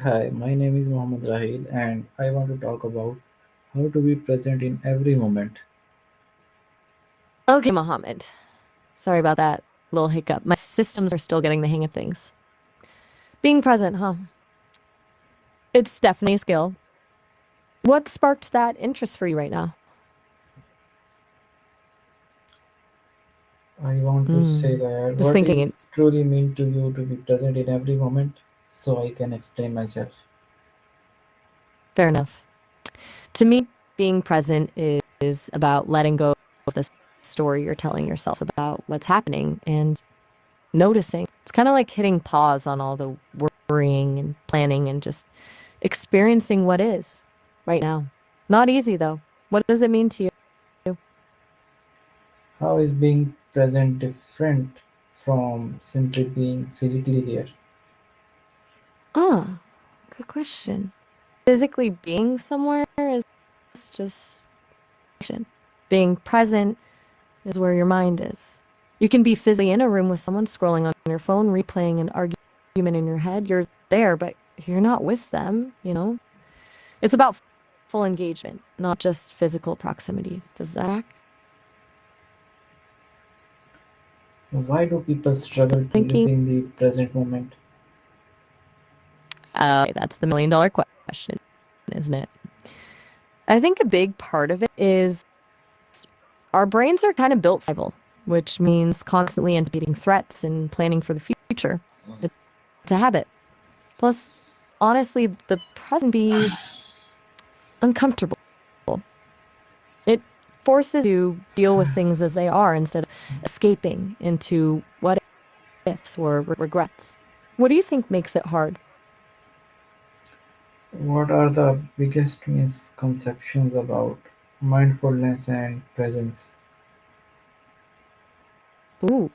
Hi, my name is Mohammed Rahil, and I want to talk about how to be present in every moment. Okay, Mohammed. Sorry about that little hiccup. My systems are still getting the hang of things. Being present, huh? It's definitely a skill. What sparked that interest for you right now? I want to say Mm, that just what thinking it. is truly mean to you to be present in every moment so I can explain myself. Fair enough. To me, being present is about letting go of the story you're telling yourself about what's happening and noticing. It's kind of like hitting pause on all the worrying and planning and just experiencing what is right now. Not easy, though. What does it mean to you? How is being present different from simply being physically there? Ah, good question. Physically being somewhere is just action. Being present is where your mind is. You can be physically in a room with someone scrolling on your phone, replaying an argument in your head. You're there, but you're not with them. It's about full engagement, not just physical proximity. Does that Why do people struggle to live thinking? in the present moment? That's the million-dollar question, isn't it? I think a big part of it is our brains are kind of built for survival, which means constantly anticipating threats and planning for the future. It's a habit. Plus, honestly, the present be uncomfortable. It forces you to deal with things as they are instead of escaping into what ifs or regrets. What do you think makes it hard? What are the biggest misconceptions about mindfulness and presence? Ooh,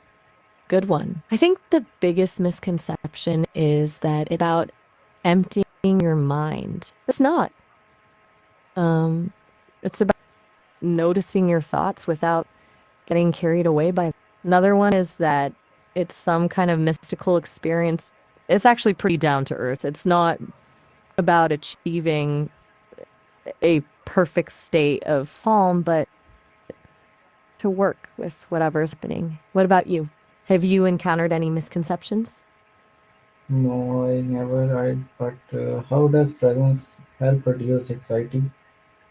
good one. I think the biggest misconception is that it's about emptying your mind. It's not. Um, it's about noticing your thoughts without getting carried away by them. Another one is that it's some kind of mystical experience. It's actually pretty down to earth. It's not about achieving a perfect state of calm, but to work with whatever's happening. What about you? Have you encountered any misconceptions? No, I never read, but how does presence help reduce anxiety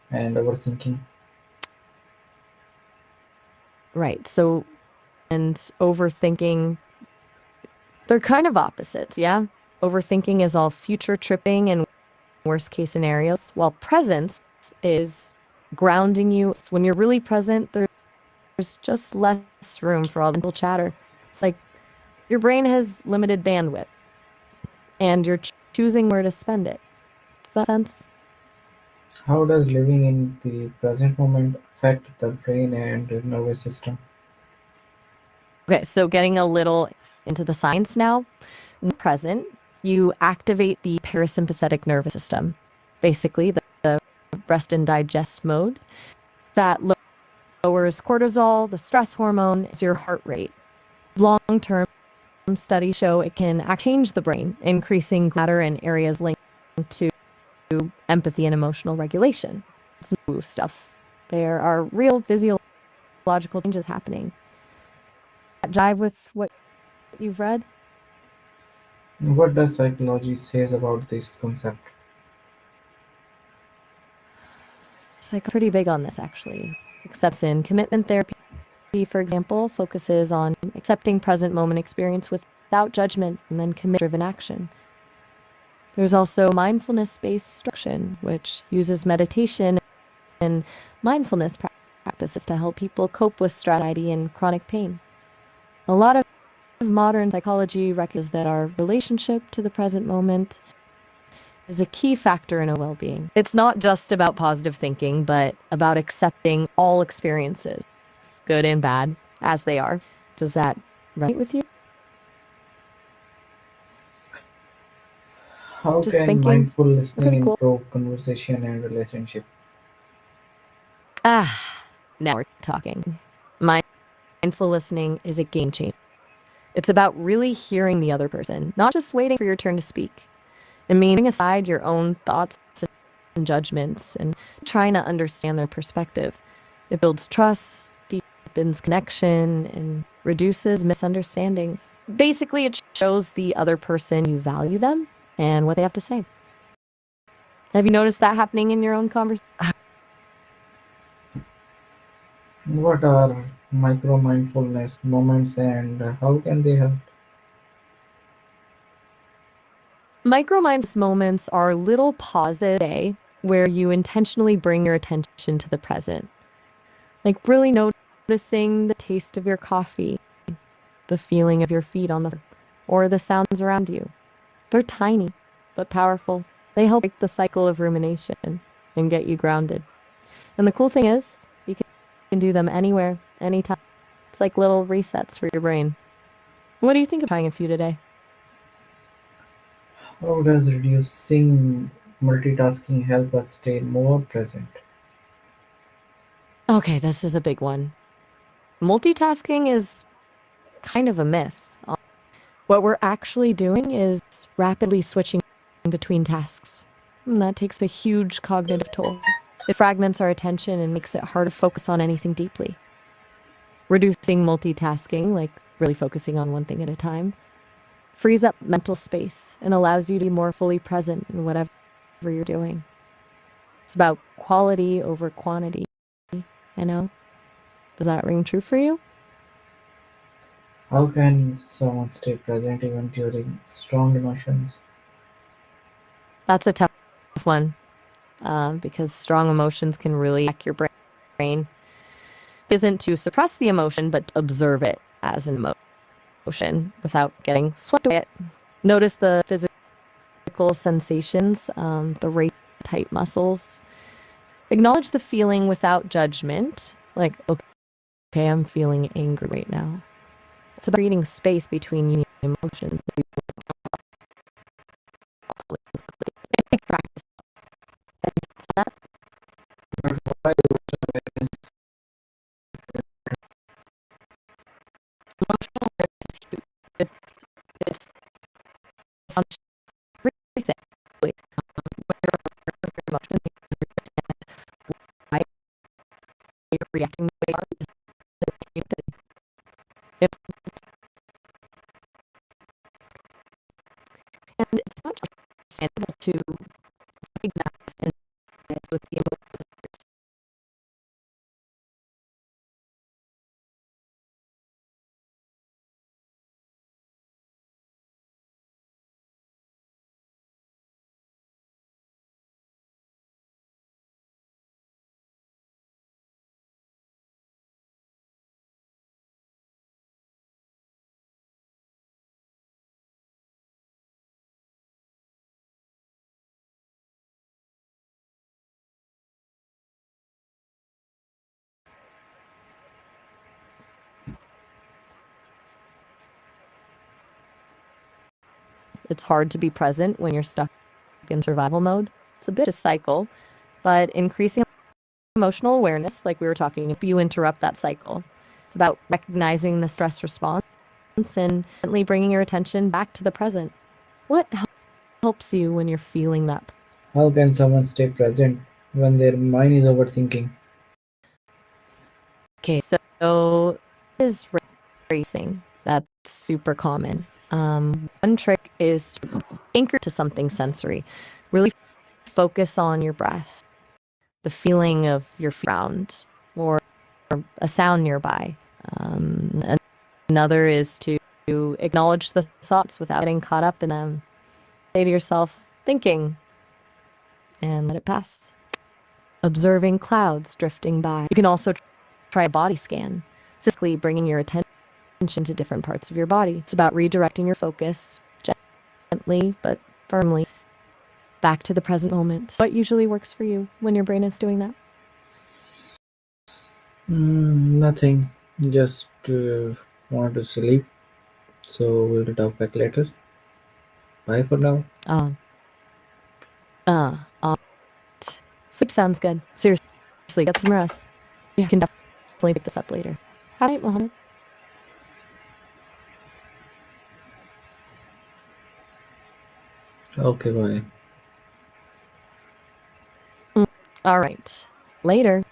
and overthinking? Right. So, and overthinking, they're kind of opposites, yeah? Overthinking is all future tripping and worst case scenarios, while presence is grounding you. When you're really present, there's just less room for all the mental chatter. It's like your brain has limited bandwidth and you're choosing where to spend it. Does that make sense? How does living in the present moment affect the brain and nervous system? Okay, so getting a little into the science now. When present, you activate the parasympathetic nervous system, basically the rest and digest mode that lowers cortisol, the stress hormone, is your heart rate. Long-term studies show it can change the brain, increasing matter in areas linked to empathy and emotional regulation. It's new stuff. There are real physiological changes happening. That jive with what you've read? What does psychology says about this concept? Psych pretty big on this actually. Accepts in commitment therapy, for example, focuses on accepting present moment experience without judgment and then commit driven action. There's also mindfulness-based instruction, which uses meditation and mindfulness practices to help people cope with stress, anxiety, and chronic pain. A lot of modern psychology recognizes that our relationship to the present moment is a key factor in a well-being. It's not just about positive thinking, but about accepting all experiences, good and bad, as they are. Does that resonate with you? How Just can thinking, mindful listening pretty cool. improve conversation and relationship? Now we're talking. Mindful listening is a game changer. It's about really hearing the other person, not just waiting for your turn to speak. It means putting aside your own thoughts and judgments and trying to understand their perspective. It builds trust, deepens connection, and reduces misunderstandings. Basically, it shows the other person you value them and what they have to say. Have you noticed that happening in your own conversation? What are micro mindfulness moments and how can they help? Micro-mindfulness moments are little pauses a day where you intentionally bring your attention to the present. Like really noticing the taste of your coffee, the feeling of your feet on the floor, or the sounds around you. They're tiny but powerful. They help break the cycle of rumination and get you grounded. And the cool thing is, you can do them anywhere, anytime. It's like little resets for your brain. What do you think of trying a few today? How does reducing multitasking help us stay more present? Okay, this is a big one. Multitasking is kind of a myth. What we're actually doing is rapidly switching between tasks. And that takes a huge cognitive toll. It fragments our attention and makes it hard to focus on anything deeply. Reducing multitasking, like really focusing on one thing at a time, frees up mental space and allows you to be more fully present in whatever you're doing. It's about quality over quantity, you know? Does that ring true for you? How can someone stay present even during strong emotions? That's a tough one because strong emotions can really hack your brain. Isn't to suppress the emotion, but to observe it as an emotion without getting swept away. Notice the physical sensations, the rate, tight muscles. Acknowledge the feeling without judgment. Like, okay, I'm feeling angry right now. It's about creating space between you and emotions. Practice that. But why awareness? Emotional awareness is huge. It's function everything. When you're aware of your emotions, you understand why you're reacting the way you are. It's, and it's not just understandable to recognize and dance with the emotions. It's hard to be present when you're stuck in survival mode. It's a bit of a cycle, but increasing emotional awareness, like we were talking, if you interrupt that cycle, it's about recognizing the stress response and gently bringing your attention back to the present. What helps you when you're feeling that? How can someone stay present when their mind is overthinking? Okay, so is racing. That's super common. One trick is to anchor to something sensory. Really focus on your breath, the feeling of your feet around, or a sound nearby. Another is to acknowledge the thoughts without getting caught up in them. Say to yourself, thinking, and let it pass. Observing clouds drifting by. You can also try a body scan, simply bringing your attention to different parts of your body. It's about redirecting your focus gently but firmly back to the present moment. What usually works for you when your brain is doing that? Nothing. Just want to sleep. So we'll talk back later. Bye for now. Uh, uh, uh, Sleep sounds good. Seriously, get some rest. You can definitely pick this up later. Have a night, Mohammed. Okay, bye. All right. Later.